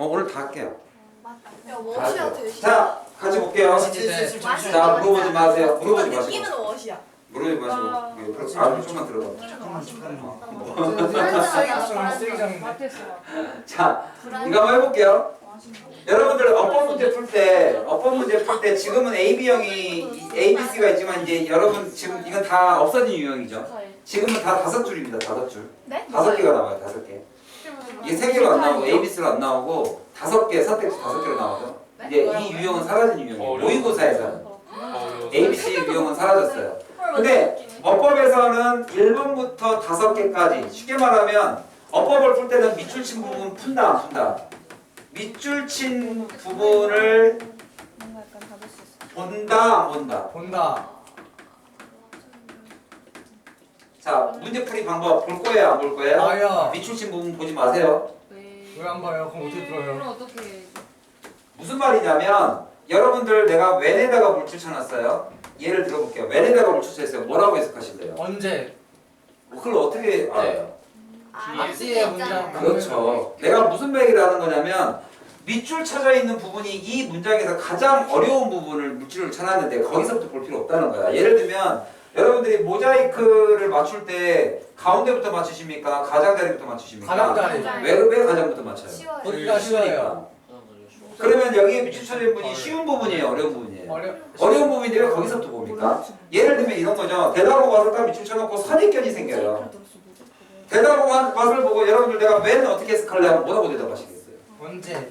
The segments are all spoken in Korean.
오늘 다 할게요. 야, 워시야 되시. 자, 같이 볼게요. 자, 물어보지 마세요. 물어보지 마시고. 느낌은 워시야. 물어보지 마시고. 아주 좀만 들어봐. 자, 이거 한번 해볼게요. 여러분들 어법 문제 풀 때 지금은 AB형이 ABC가 있지만 이제 여러분 지금 이건 다 없어진 유형이죠. 지금은 다 5줄입니다. 5줄. 네? 5개가 나와요. 5개. 이게 3개로 안 나오고 ABC로 안 나오고 5개 선택지 5개로 나오죠. 이제 이 유형은 사라진 유형이에요. 모의고사에서는 ABC 유형은 사라졌어요. 근데 어법에서는 1번부터 5개까지 쉽게 말하면 어법을 풀 때는 밑줄 친 부분 푼다 안 푼다. 밑줄 친 부분을 본다 안 본다. 본다. 자, 문제풀이 방법 볼 거예요 안 볼 거예요? 아야. 밑줄 친 부분 보지 마세요. 왜 안 봐요? 그럼 어떻게 들어요? 어떻게? 무슨 말이냐면 여러분들 내가 when에다가 물줄 쳐놨어요. 예를 들어볼게요. when에다가 물줄 쳐있어요. 뭐라고 해석하실래요? 언제? 그걸 어떻게 알아요? 앞뒤에 문장. 그렇죠. 내가 무슨 얘기를 하는 거냐면 밑줄 쳐져 있는 부분이 이 문장에서 가장 어려운 부분을 물줄을 쳐놨는데 거기서부터 볼 필요 없다는 거야. 예를 들면 여러분들이 모자이크를 맞출 때 가운데부터 맞추십니까? 가장자리부터 맞추십니까? 가장자리. 왜 가장부터 맞춰요? 쉬워요. 보기가 쉬워요. 그러면 여기에 밑줄 쳐져 있는 부분이 쉬운 부분이에요? 어려운 부분이에요? 어려운 부분인데 왜 거기서부터 봅니까? 예를 들면 이런 거죠. 대답하고 맛을 딱 밑줄 쳐놓고 선입견이 생겨요. 대답하고 맛을 보고 여러분들 내가 when 어떻게 해석할래 하면 뭐라고 대답하시겠어요? 언제?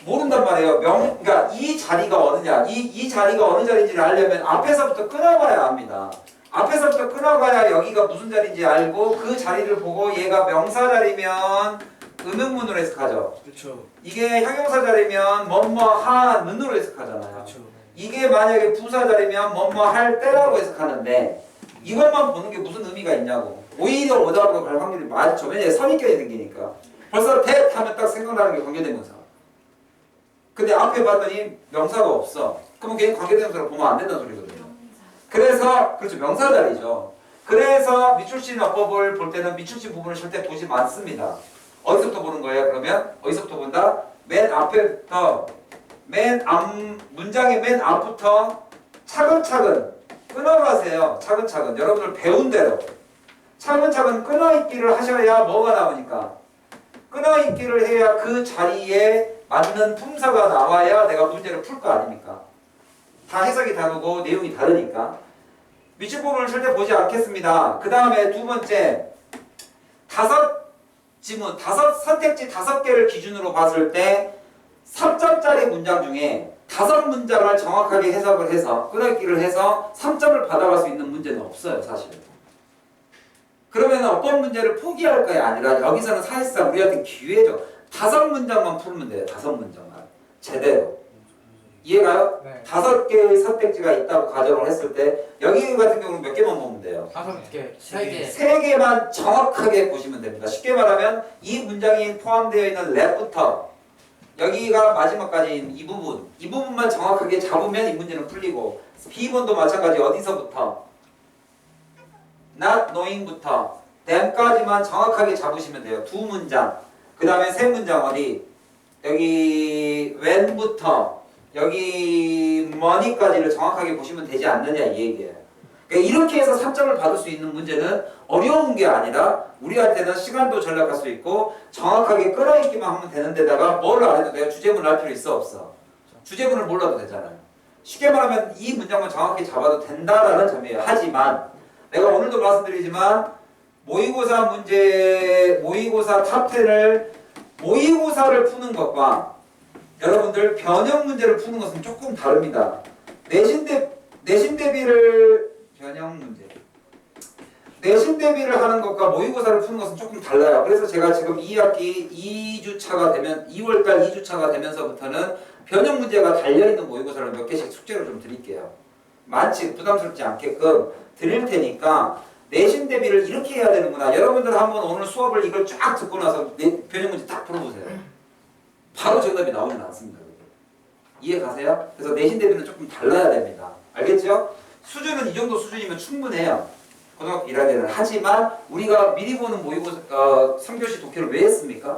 모른단 말이에요. 그러니까 이 자리가 어느냐, 이 자리가 어느 자리인지를 알려면 앞에서부터 끊어봐야 합니다. 앞에서부터 끊어가야 여기가 무슨 자리인지 알고 그 자리를 보고 얘가 명사 자리면 음음문으로 해석하죠. 그렇죠. 이게 형용사 자리면 뭐뭐하는으로 해석하잖아요. 그렇죠. 이게 만약에 부사 자리면 뭐뭐 할 때라고 해석하는데 이것만 보는 게 무슨 의미가 있냐고. 오히려 오답으로 갈 확률이 많죠. 왜냐면 선입견이 생기니까. 벌써 that 하면 딱 생각나는 게 관계대명사. 근데 앞에 봤더니 명사가 없어. 그러면 걔는 관계대명사를 보면 안 된다는 소리거든요. 그래서 그렇죠. 명사 자리죠. 그래서 밑줄친 어법을 볼 때는 밑줄친 부분을 절대 보지 않습니다. 어디서부터 보는 거예요? 그러면 어디서부터 본다? 맨 앞에부터 문장의 맨 앞부터 차근차근 끊어가세요. 차근차근 여러분들 배운 대로 차근차근 끊어있기를 하셔야 뭐가 나오니까 끊어있기를 해야 그 자리에 맞는 품사가 나와야 내가 문제를 풀 거 아닙니까? 다 해석이 다르고 내용이 다르니까 밑줄 부분을 절대 보지 않겠습니다. 그 다음에 두 번째 선택지 5개를 기준으로 봤을 때 3점짜리 문장 중에 5문장을 정확하게 해석을 해서 끊어있기를 해서 3점을 받아갈 수 있는 문제는 없어요. 사실. 그러면 어떤 문제를 포기할 거야 아니라 여기서는 사실상 우리한테 기회죠. 5문장만 풀면 돼요. 5문장만. 제대로. 이해가요? 네. 5개의 선택지가 있다고 가정을 했을 때 여기 같은 경우는 몇 개만 보면 돼요? 5개. 3개. 3개만 정확하게 보시면 됩니다. 쉽게 말하면 이 문장이 포함되어 있는 랩부터 여기가 마지막까지인 이 부분만 정확하게 잡으면 이 문제는 풀리고 B번도 마찬가지 어디서부터 not knowing부터 then까지만 정확하게 잡으시면 돼요. 2문장. 그 다음에 3문장 어디 여기 when부터 여기 money까지를 정확하게 보시면 되지 않느냐 이 얘기예요. 그러니까 이렇게 해서 3점을 받을 수 있는 문제는 어려운 게 아니라 우리한테는 시간도 절약할 수 있고 정확하게 끌어있기만 하면 되는 데다가 뭘 안 해도 내가 주제문을 할 필요 있어 없어? 주제문을 몰라도 되잖아요. 쉽게 말하면 이 문장만 정확히 잡아도 된다라는 점이에요. 하지만 내가 오늘도 말씀드리지만 모의고사 문제, 모의고사 탑10을 모의고사를 푸는 것과 여러분들 변형 문제를 푸는 것은 조금 다릅니다. 내신 대비를 변형 문제. 내신 대비를 하는 것과 모의고사를 푸는 것은 조금 달라요. 그래서 제가 지금 2학기 2주차가 되면 2월달 2주차가 되면서부터는 변형 문제가 달려있는 모의고사를 몇 개씩 숙제로 좀 드릴게요. 많지 부담스럽지 않게끔 드릴 테니까 내신 대비를 이렇게 해야 되는구나. 여러분들 한번 오늘 수업을 이걸 쫙 듣고 나서 변형 문제 딱 풀어보세요. 바로 정답이 나오진 않습니다. 이해 가세요? 그래서 내신 대비는 조금 달라야 됩니다. 알겠죠? 수준은 이 정도 수준이면 충분해요. 고등학교 1학년은. 하지만 우리가 미리 보는 모의고사 3교시 독해를 왜 했습니까?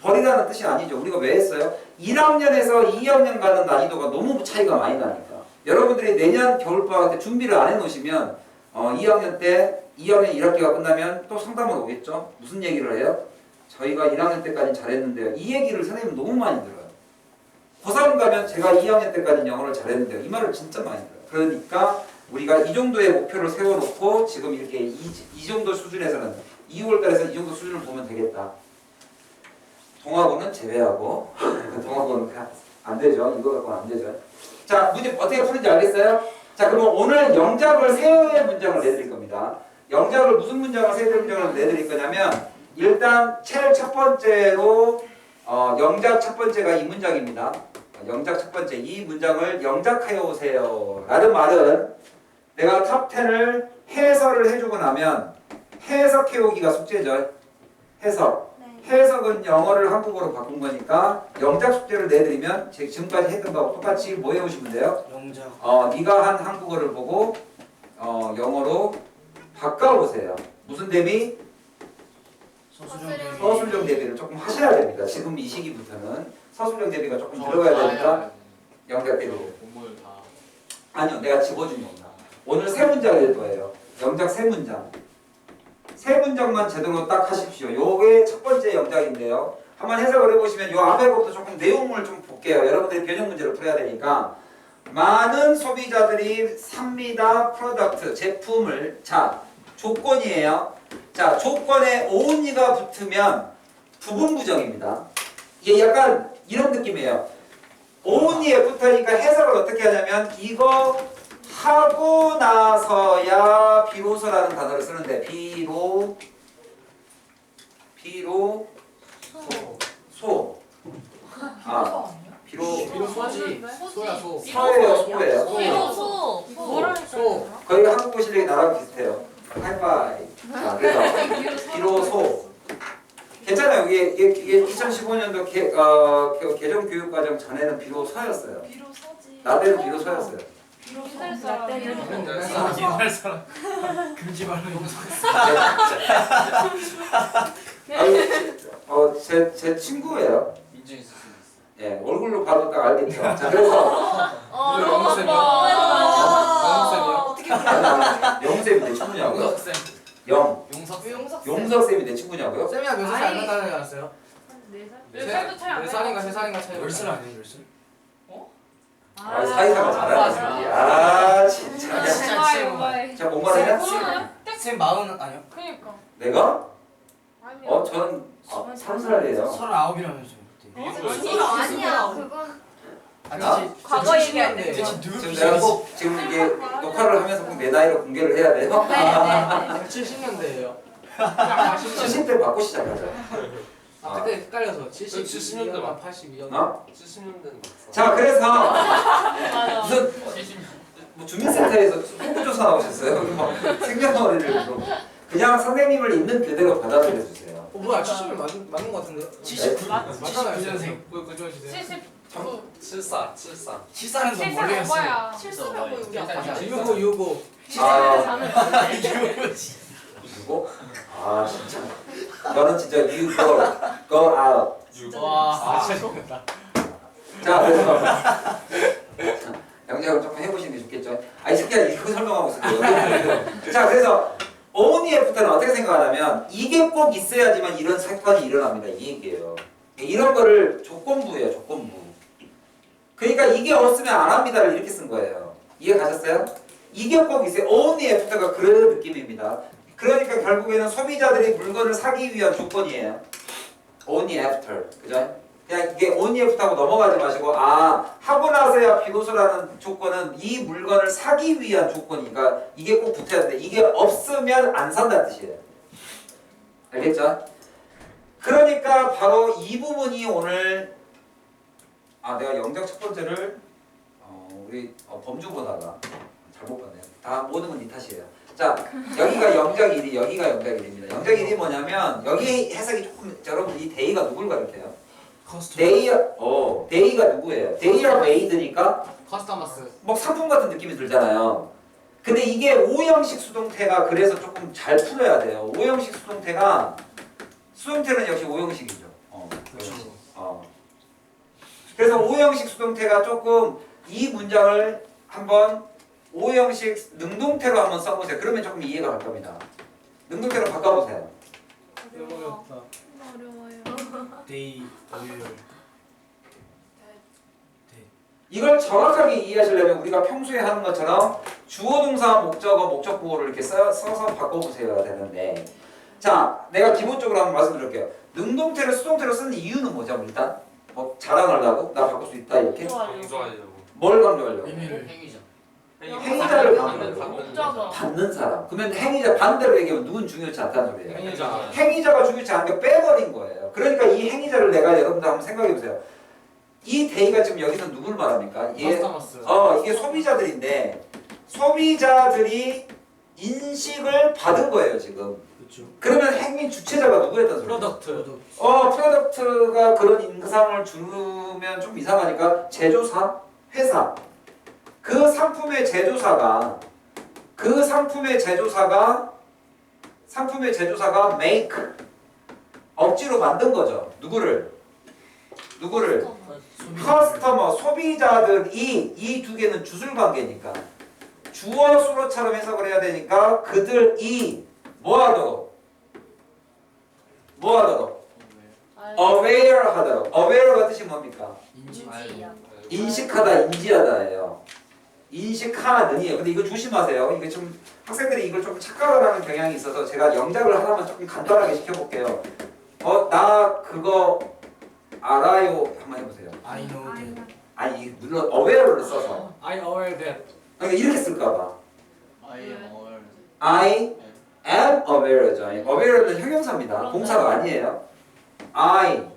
버리라는 뜻이 아니죠. 우리가 왜 했어요? 1학년에서 2학년 가는 난이도가 너무 차이가 많이 나니까. 여러분들이 내년 겨울방학 때 준비를 안 해놓으시면 2학년 때 2학년 1학기가 끝나면 또 상담을 오겠죠. 무슨 얘기를 해요? 저희가 1학년 때까지 잘했는데요. 이 얘기를 선생님 너무 많이 들어요. 고3 가면 제가 2학년 때까지 영어를 잘했는데요. 이 말을 진짜 많이 들어요. 그러니까 우리가 이 정도의 목표를 세워놓고 지금 이렇게 이 정도 수준에서는 2월 달에서 이 정도 수준을 보면 되겠다. 동화고는 제외하고 동화고는 그냥 안 되죠. 이거 갖고는 안 되죠. 자, 문제 어떻게 푸는지 알겠어요? 자, 그럼 오늘 영작을 세 개의 문장을 내드릴 겁니다. 영작을 무슨 문장을 세 개의 문장을 내드릴 거냐면 일단 제일 첫 번째로 영작 첫 번째가 이 문장입니다. 영작 첫 번째 이 문장을 영작하여 오세요. 라는 말은 내가 탑 10을 해설을 해주고 나면 해석해오기가 숙제죠. 해석. 해석은 영어를 한국어로 바꾼 거니까 영작 숙제를 내드리면 지금까지 했던 거하고 똑같이 뭐 해오시면 돼요? 영작. 네가 한 한국어를 보고 영어로 바꿔오세요. 무슨 대비? 서술형 대비를 조금 하셔야 됩니다. 지금 이 시기부터는 서술형 대비가 조금 들어가야 되니까 영작 대비. 공부를 다. 아니요, 내가 집어준 겁니다. 오늘 세 문장을 낼 거예요. 영작 세 문장. 세 문장만 제대로 딱 하십시오. 요게 첫 번째 영작인데요. 한번 해석을 해보시면 요 앞에 것도 조금 내용을 좀 볼게요. 여러분들이 변형 문제를 풀어야 되니까. 많은 소비자들이 삽니다. 프로덕트, 제품을. 자, 조건이에요. 자, 조건에 only가 붙으면 부분 부정입니다. 이게 약간 이런 느낌이에요. only에 붙으니까 해석을 어떻게 하냐면 이거 하고 나서야 비로소라는 단어를 쓰는데 비로 소. 비로 소지. 소야 소. 소예요. 비로소 뭐라 소. 거의 한국어 실력이 나랑 비슷해요. 하이파이. 자, 그래서 비로소. 괜찮아요. 이게 2015년도 개정 교육과정 전에는 비로소였어요. 비로소지. 나대로 비로소였어요. 옛날 사람 옛날 사람. 금지 발언. 제 친구예요. 인증 있을 수 있어. 예, 얼굴로 봐도 딱 알겠죠. 자, 그래서 영쌤이요. 어떻게 영쌤이 내 친구냐고요? 용석쌤. 용석. 용석쌤이 내 친구냐고요? 쌤이랑 몇 살이 안 났다는 게 알았어요? 4살도 차이 안 4살인가 3살인가 차이. 10살 아니에요, 10살? 사이사가 잘하네. 야, 진짜. 진짜 자, 뭔 말이냐? 쌤 40 아니요? 그니까 내가? 아니요 저는 3살이에요. 39이라면서요 그때. 아니야. 그건 과거 얘기할 때. 지금 내가 꼭 지금 이게 녹화를 하면서 꼭 내 나이를 공개를 해야 돼요? 네네네 70년대예요. 70대 받고 시작하자. 그때 헷갈려서 70년대 막 82년. 70년대는 맞어. 자, 그래서 맞아 무슨 뭐 주민센터에서 호구조사 나오셨어요? 막 생년월일을 물어보고. 그냥 선생님을 있는 그대로 받아들여 주세요. 뭐야 70년 맞는 거 같은데? 79. 맞잖아요 79년생. 그죠 주세요. 79 74. 74는 좀 멀리 7살 했어요. 오빠야 7수면 뭐 우리 아빠. 유고 유고. 아, 7살 그리고 진짜 너는 진짜 you go out. 와 진짜 좋겠다. 자, 그래서 영작을 조금 해보시는 게 좋겠죠. 이 새끼야 이거 설명하고 있어요. 자, 그래서 only부터는 어떻게 생각하냐면 이게 꼭 있어야지만 이런 사건이 일어납니다. 이 얘기예요. 이런 거를 조건부예요. 조건부. 그러니까 이게 없으면 안 합니다를 이렇게 쓴 거예요. 이해 가셨어요? 이게 꼭 있어요. only부터가 그런 느낌입니다. 그러니까 결국에는 소비자들이 물건을 사기 위한 조건이에요. only after. 그죠? 그냥 이게 only after하고 넘어가지 마시고 하고 나서야 비로소라는 조건은 이 물건을 사기 위한 조건이니까 이게 꼭 붙어야 되는데 이게 없으면 안 산다는 뜻이에요. 알겠죠? 그러니까 바로 이 부분이 오늘 내가 영작 첫 번째를 우리 범주 보다가 잘못 봤네요. 다 모든 건 네 탓이에요. 자, 여기가 영작 1위, 여기가 영작 1위입니다. 영작 1위 뭐냐면 여기 해석이 조금 여러분 이 데이가 누굴 가리켜요? 데이가 누구예요? 데이가 메이드니까 커스터머스. 뭐 상품 같은 느낌이 들잖아요. 근데 이게 오형식 수동태가 그래서 조금 잘 풀어야 돼요. 오형식 수동태는 역시 오형식이죠. 오형식. 그래서 O형식 수동태가 조금 이 문장을 한번 O형식 능동태로 한번 써보세요. 그러면 조금 이해가 갈 겁니다. 능동태로 바꿔보세요. 너무 어렵다. 어려워요. 데이 오일. 이걸 정확하게 이해하시려면 우리가 평소에 하는 것처럼 주어 동사 목적어 목적보호를 이렇게 써서 바꿔보셔야 되는데, 자, 내가 기본적으로 한번 말씀드릴게요. 능동태를 수동태로 쓰는 이유는 뭐죠? 일단 뭐 자랑하려고? 나 바꿀 수 있다 이렇게? 강조하려고. 뭘 강조하려고? 의미를. 행위자. 행위자를 받는 목적어. 받는 사람. 그러면 행위자 반대로 얘기하면 누군 중요치 않다는 소리예요. 행위자. 행위자가 중요치 않은 게 빼버린 거예요. 그러니까 이 행위자를 내가 여러분들 한번 생각해 보세요. 이 데이가 지금 여기서 누구를 말합니까? 커스터머스. 이게 소비자들인데 소비자들이 인식을 받은 거예요 지금. 그렇죠. 그러면 행위 주체자가 누구였단 소리예요? 프로덕트. 프로덕트가 그런 인상을 주면 좀 이상하니까 제조사, 회사. 그 상품의 제조사가 make 억지로 만든 거죠. 누구를? 커스터머, 소비자들이 이 두 개는 주술 관계니까 주어 수로처럼 해석을 해야 되니까 그들이 뭐하도록 aware 하도록. aware가 뜻이 뭡니까? 인지야. 인식하다, 인지하다예요. 인식하는이에요. 근데 이거 조심하세요. 이게 좀 학생들이 이걸 좀 착각을 하는 경향이 있어서 제가 영작을 하나만 조금 간단하게 시켜볼게요. 나 그거 알아요. 한번 해보세요. I know that. 아니 물론 aware를 써서 I aware that. 그러니까 이렇게 쓸까봐. I am aware. I am aware죠. aware는 형용사입니다. 동사가 아니에요. I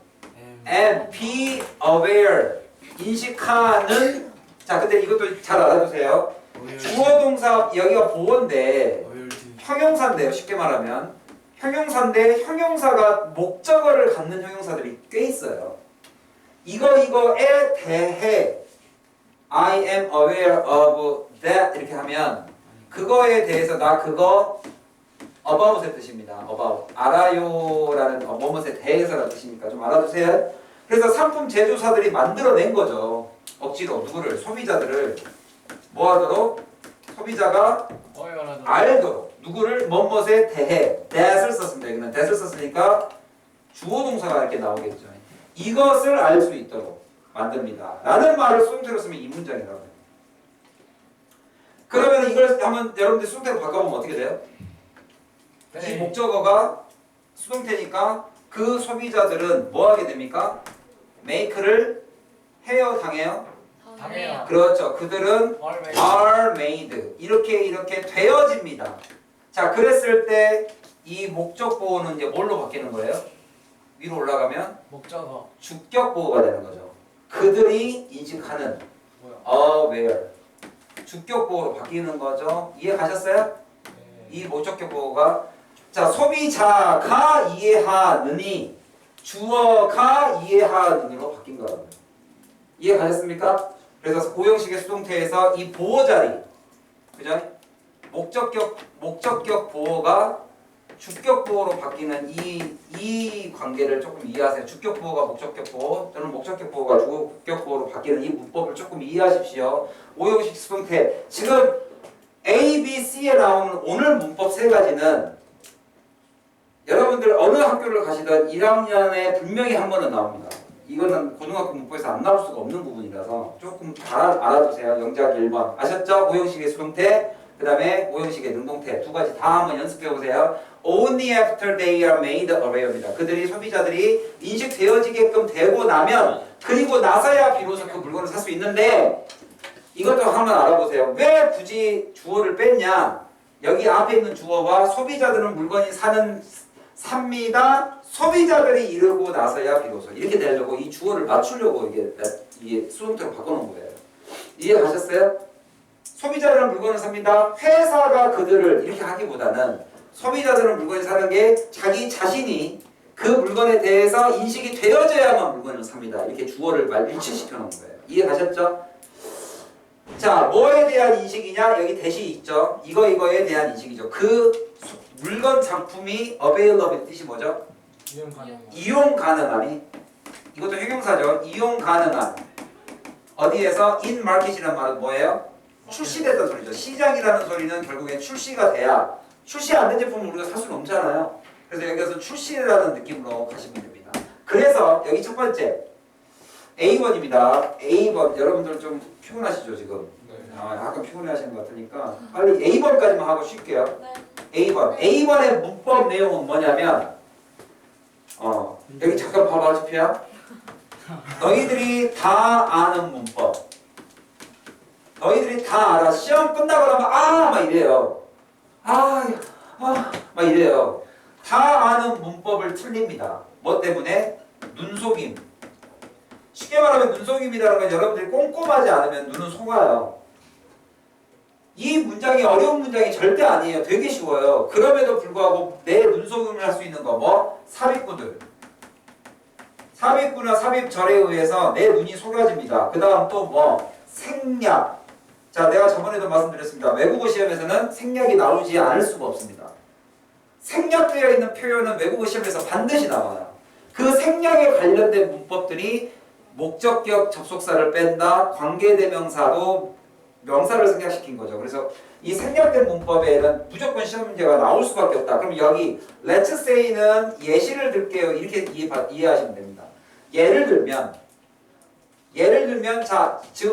am be aware. 인식하는. 자, 근데 이것도 잘 알아두세요. 주어 동사 여기가 보어인데 형용사인데요. 쉽게 말하면 형용사인데 형용사가 목적어를 갖는 형용사들이 꽤 있어요. 이거에 대해 I am aware of that 이렇게 하면 그거에 대해서 나 그거 about의 뜻입니다. about 알아요라는 뭐뭐에 대해서라는 뜻이니까 좀 알아두세요. 그래서 상품 제조사들이 만들어낸 거죠. 억지로 누구를? 소비자들을 뭐하도록? 소비자가 알도록 누구를? 뭐뭐에 대해 that을 썼습니다. 여기는 that을 썼으니까 주어 동사가 이렇게 나오겠죠. 이것을 알 수 있도록 만듭니다. 라는 말을 수동태로 쓰면 이 문장이라고 해요. 그러면 이걸 한번 여러분들 수동태로 바꿔보면 어떻게 돼요? 이 목적어가 수동태니까 그 소비자들은 뭐 하게 됩니까? make를 해요, 당해요? 당해요. 그렇죠. 그들은 are made. 이렇게 되어집니다. 자, 그랬을 때 이 목적 보호는 이제 뭘로 바뀌는 거예요? 위로 올라가면 목적어. 주격 보호가 되는 거죠. 그들이 인식하는 aware. 주격 보호로 바뀌는 거죠. 이해 가셨어요? 이 목적격 보호가 자, 소비자가 이해하느니 주어가 이해하느니로 바뀐 거라고요. 이해 가셨습니까? 그래서 고형식의 수동태에서 이 보호 자리, 그죠? 목적격 보호가 주격 보호로 바뀌는 이 관계를 조금 이해하세요. 주격 보호가 목적격 보호, 또는 목적격 보호가 주격 보호로 바뀌는 이 문법을 조금 이해하십시오. 오형식 수동태 지금 A, B, C에 나오는 오늘 문법 세 가지는 여러분들 어느 학교를 가시든 1학년에 분명히 한 번은 나옵니다. 이거는 고등학교 문법에서 안 나올 수가 없는 부분이라서 조금 잘 알아두세요. 영작 1번 아셨죠? 오형식의 수동태, 그 다음에 오형식의 능동태 두 가지 다 한번 연습해보세요. Only after they are made aware입니다. 그들이 소비자들이 인식되어지게끔 되고 나면 그리고 나서야 비로소 그 물건을 살 수 있는데 이것도 한번 알아보세요. 왜 굳이 주어를 뺐냐? 여기 앞에 있는 주어와 소비자들은 물건이 삽니다. 소비자들이 이르고 나서야 비로소 이렇게 되려고 이 주어를 맞추려고 이게 수동태로 바꿔놓은 거예요. 이해 가셨어요? 소비자들은 물건을 삽니다. 회사가 그들을 이렇게 하기보다는 소비자들은 물건을 사는 게 자기 자신이 그 물건에 대해서 인식이 되어져야만 물건을 삽니다. 이렇게 주어를 일치시켜 놓은 거예요. 이해 가셨죠? 자, 뭐에 대한 인식이냐? 여기 대시 있죠? 이거에 대한 인식이죠. 그 물건 상품이 available 뜻이 뭐죠? 이용 가능. 이용 가능하니 이것도 형용사죠. 이용 가능한 어디에서 in market이라는 말은 뭐예요? 출시됐다는 소리죠. 시장이라는 소리는 결국엔 출시가 돼야 출시 안 된 제품을 우리가 살 수는 없잖아요. 그래서 여기서 출시라는 느낌으로 가시면 됩니다. 그래서 여기 첫 번째 A번입니다. A번 여러분들 좀 피곤하시죠 지금? 네. 약간 피곤해 하시는 것 같으니까 빨리 A번까지만 하고 쉴게요. 네. A번. A번의 문법 내용은 뭐냐면 여기 잠깐 봐봐 지피야. 너희들이 다 아는 문법. 너희들이 다 알아. 시험 끝나고 나면 막 이래요. 막 이래요. 다 아는 문법을 틀립니다. 뭐 때문에? 눈속임. 쉽게 말하면 눈속임이라는 건 여러분들이 꼼꼼하지 않으면 눈은 속아요. 이 문장이 어려운 문장이 절대 아니에요. 되게 쉬워요. 그럼에도 불구하고 내 눈속임을 할 수 있는 거 뭐? 삽입구들. 삽입구나 삽입절에 의해서 내 눈이 속여집니다. 그 다음 또 뭐? 생략. 자, 내가 저번에도 말씀드렸습니다. 외국어 시험에서는 생략이 나오지 않을 수가 없습니다. 생략되어 있는 표현은 외국어 시험에서 반드시 나와요. 그 생략에 관련된 문법들이 목적격 접속사를 뺀다, 관계대명사도 명사를 생략시킨 거죠. 그래서 이 생략된 문법에는 무조건 시험 문제가 나올 수밖에 없다. 그럼 여기 let's say는 예시를 들게요. 이렇게 이해하시면 됩니다. 예를 들면 자 지금